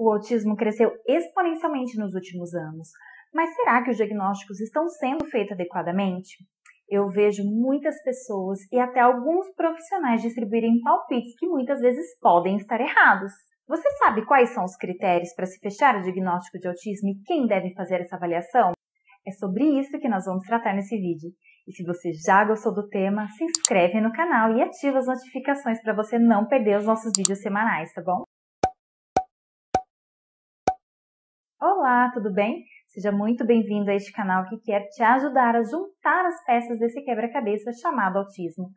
O autismo cresceu exponencialmente nos últimos anos, mas será que os diagnósticos estão sendo feitos adequadamente? Eu vejo muitas pessoas e até alguns profissionais distribuírem palpites que muitas vezes podem estar errados. Você sabe quais são os critérios para se fechar o diagnóstico de autismo e quem deve fazer essa avaliação? É sobre isso que nós vamos tratar nesse vídeo. E se você já gostou do tema, se inscreve no canal e ativa as notificações para você não perder os nossos vídeos semanais, tá bom? Olá, tudo bem? Seja muito bem-vindo a este canal que quer te ajudar a juntar as peças desse quebra-cabeça chamado autismo.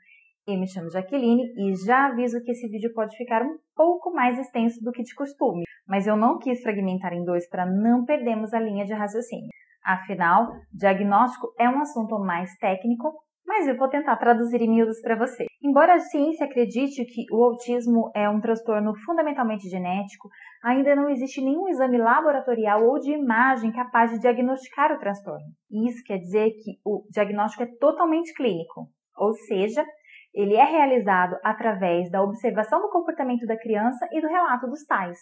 Eu me chamo Jaqueline e já aviso que esse vídeo pode ficar um pouco mais extenso do que de costume, mas eu não quis fragmentar em dois para não perdermos a linha de raciocínio. Afinal, diagnóstico é um assunto mais técnico, mas eu vou tentar traduzir em miúdos para você. Embora a ciência acredite que o autismo é um transtorno fundamentalmente genético, ainda não existe nenhum exame laboratorial ou de imagem capaz de diagnosticar o transtorno. Isso quer dizer que o diagnóstico é totalmente clínico, ou seja, ele é realizado através da observação do comportamento da criança e do relato dos pais.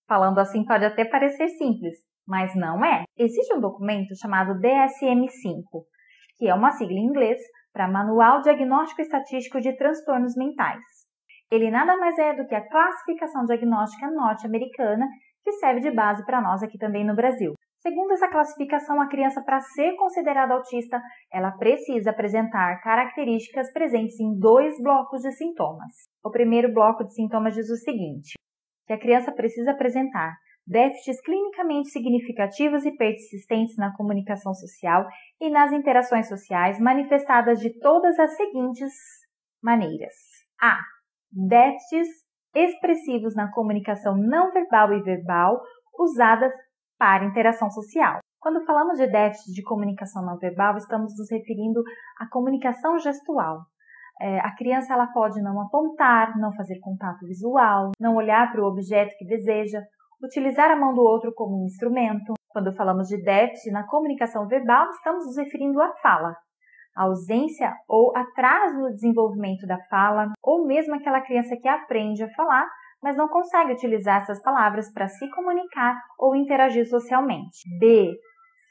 Falando assim pode até parecer simples, mas não é. Existe um documento chamado DSM-5, que é uma sigla em inglês para Manual Diagnóstico Estatístico de Transtornos Mentais. Ele nada mais é do que a classificação diagnóstica norte-americana que serve de base para nós aqui também no Brasil. Segundo essa classificação, a criança, para ser considerada autista, ela precisa apresentar características presentes em 2 blocos de sintomas. O primeiro bloco de sintomas diz o seguinte, que a criança precisa apresentar déficits clinicamente significativos e persistentes na comunicação social e nas interações sociais, manifestadas de todas as seguintes maneiras. A. Déficits expressivos na comunicação não verbal e verbal usadas para interação social. Quando falamos de déficit de comunicação não verbal, estamos nos referindo à comunicação gestual. A criança ela pode não apontar, não fazer contato visual, não olhar para o objeto que deseja, utilizar a mão do outro como um instrumento. Quando falamos de déficit na comunicação verbal, estamos nos referindo à fala. A ausência ou atraso no desenvolvimento da fala, ou mesmo aquela criança que aprende a falar, mas não consegue utilizar essas palavras para se comunicar ou interagir socialmente. B.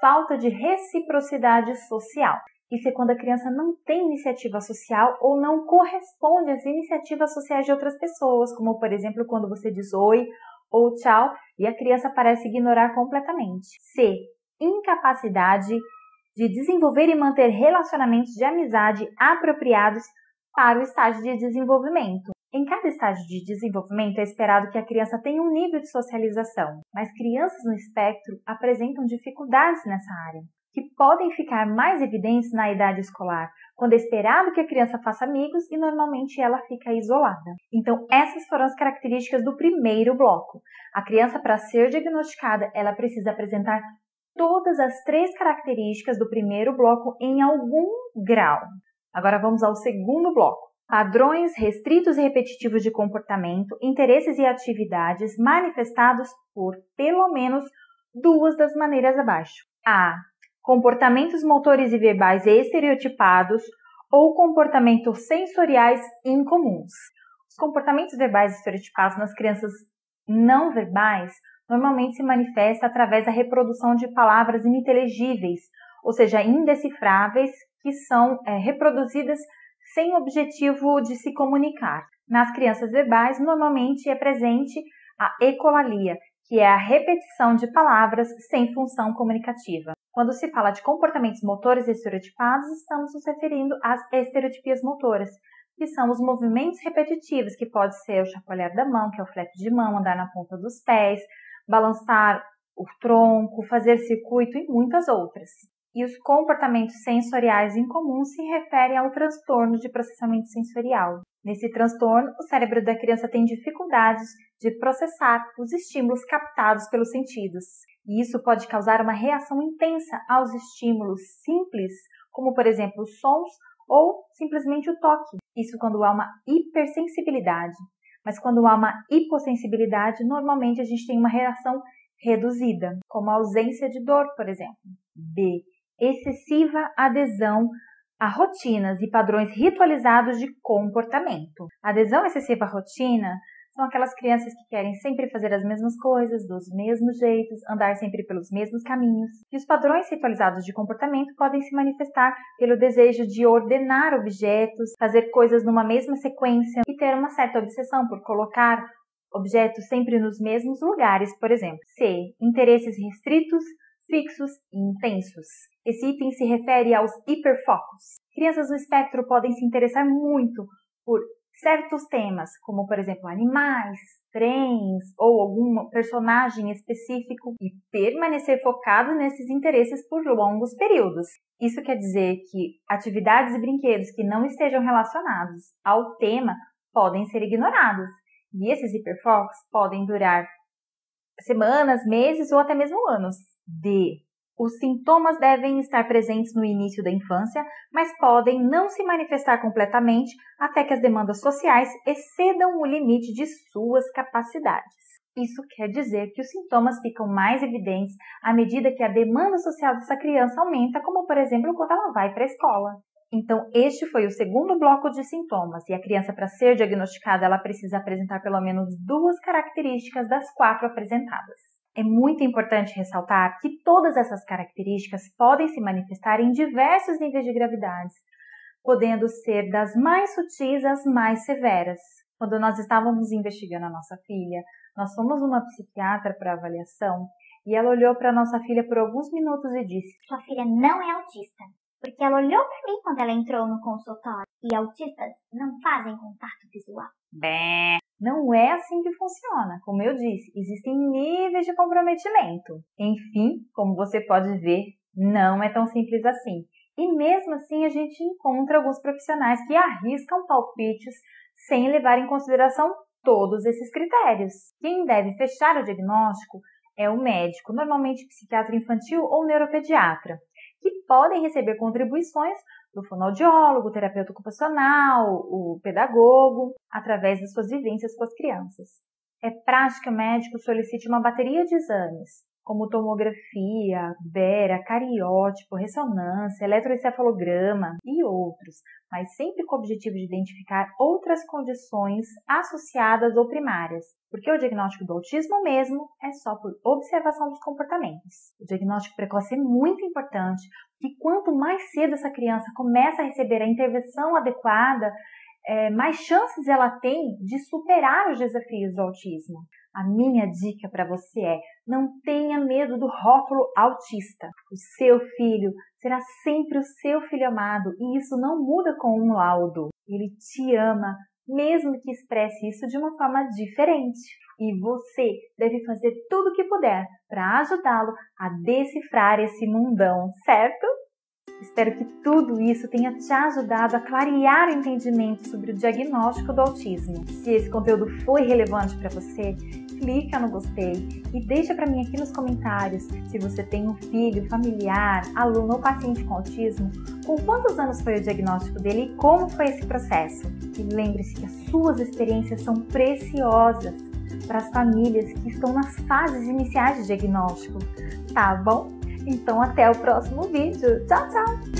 Falta de reciprocidade social. Isso é quando a criança não tem iniciativa social ou não corresponde às iniciativas sociais de outras pessoas, como, por exemplo, quando você diz oi ou tchau e a criança parece ignorar completamente. C. Incapacidade de desenvolver e manter relacionamentos de amizade apropriados para o estágio de desenvolvimento. Em cada estágio de desenvolvimento é esperado que a criança tenha um nível de socialização, mas crianças no espectro apresentam dificuldades nessa área, que podem ficar mais evidentes na idade escolar, quando é esperado que a criança faça amigos e normalmente ela fica isolada. Então, essas foram as características do primeiro bloco. A criança, para ser diagnosticada, ela precisa apresentar todas as 3 características do primeiro bloco em algum grau. Agora vamos ao segundo bloco. Padrões restritos e repetitivos de comportamento, interesses e atividades manifestados por pelo menos 2 das maneiras abaixo. A. Comportamentos motores e verbais estereotipados ou comportamentos sensoriais incomuns. Os comportamentos verbais estereotipados nas crianças não verbais normalmente se manifesta através da reprodução de palavras ininteligíveis, ou seja, indecifráveis, que são reproduzidas sem objetivo de se comunicar. Nas crianças verbais, normalmente é presente a ecolalia, que é a repetição de palavras sem função comunicativa. Quando se fala de comportamentos motores estereotipados, estamos nos referindo às estereotipias motoras, que são os movimentos repetitivos, que pode ser o chacoalhar da mão, que é o flap de mão, andar na ponta dos pés, balançar o tronco, fazer circuito e muitas outras. E os comportamentos sensoriais incomuns se referem ao transtorno de processamento sensorial. Nesse transtorno, o cérebro da criança tem dificuldades de processar os estímulos captados pelos sentidos. E isso pode causar uma reação intensa aos estímulos simples, como, por exemplo, os sons ou simplesmente o toque. Isso quando há uma hipersensibilidade. Mas quando há uma hipossensibilidade, normalmente a gente tem uma reação reduzida, como a ausência de dor, por exemplo. B. Excessiva adesão a rotinas e padrões ritualizados de comportamento. A adesão excessiva à rotina São aquelas crianças que querem sempre fazer as mesmas coisas, dos mesmos jeitos, andar sempre pelos mesmos caminhos. E os padrões ritualizados de comportamento podem se manifestar pelo desejo de ordenar objetos, fazer coisas numa mesma sequência e ter uma certa obsessão por colocar objetos sempre nos mesmos lugares, por exemplo. C. Interesses restritos, fixos e intensos. Esse item se refere aos hiperfocos. Crianças no espectro podem se interessar muito por certos temas, como, por exemplo, animais, trens ou algum personagem específico e permanecer focado nesses interesses por longos períodos. Isso quer dizer que atividades e brinquedos que não estejam relacionados ao tema podem ser ignorados. E esses hiperfocos podem durar semanas, meses ou até mesmo anos. D. Os sintomas devem estar presentes no início da infância, mas podem não se manifestar completamente até que as demandas sociais excedam o limite de suas capacidades. Isso quer dizer que os sintomas ficam mais evidentes à medida que a demanda social dessa criança aumenta, como por exemplo quando ela vai para a escola. Então, este foi o segundo bloco de sintomas, e a criança, para ser diagnosticada, ela precisa apresentar pelo menos 2 características das 4 apresentadas. É muito importante ressaltar que todas essas características podem se manifestar em diversos níveis de gravidade, podendo ser das mais sutis às mais severas. Quando nós estávamos investigando a nossa filha, nós fomos numa psiquiatra para avaliação e ela olhou para a nossa filha por alguns minutos e disse: "Sua filha não é autista." Porque ela olhou para mim quando ela entrou no consultório. E autistas não fazem contato visual. Bé, não é assim que funciona. Como eu disse, existem níveis de comprometimento. Enfim, como você pode ver, não é tão simples assim. E mesmo assim a gente encontra alguns profissionais que arriscam palpites sem levar em consideração todos esses critérios. Quem deve fechar o diagnóstico é o médico, normalmente psiquiatra infantil ou neuropediatra, que podem receber contribuições do fonoaudiólogo, terapeuta ocupacional, o pedagogo, através das suas vivências com as crianças. É prático que o médico solicite uma bateria de exames, como tomografia, bera, cariótipo, ressonância, eletroencefalograma e outros, mas sempre com o objetivo de identificar outras condições associadas ou primárias, porque o diagnóstico do autismo mesmo é só por observação dos comportamentos. O diagnóstico precoce é muito importante, porque quanto mais cedo essa criança começa a receber a intervenção adequada, mais chances ela tem de superar os desafios do autismo. A minha dica para você é: não tenha medo do rótulo autista. O seu filho será sempre o seu filho amado e isso não muda com um laudo. Ele te ama, mesmo que expresse isso de uma forma diferente. E você deve fazer tudo o que puder para ajudá-lo a decifrar esse mundão, certo? Espero que tudo isso tenha te ajudado a clarear o entendimento sobre o diagnóstico do autismo. Se esse conteúdo foi relevante para você, clica no gostei e deixa para mim aqui nos comentários se você tem um filho, familiar, aluno ou paciente com autismo, com quantos anos foi o diagnóstico dele e como foi esse processo. E lembre-se que as suas experiências são preciosas para as famílias que estão nas fases iniciais de diagnóstico, tá bom? Então até o próximo vídeo. Tchau, tchau!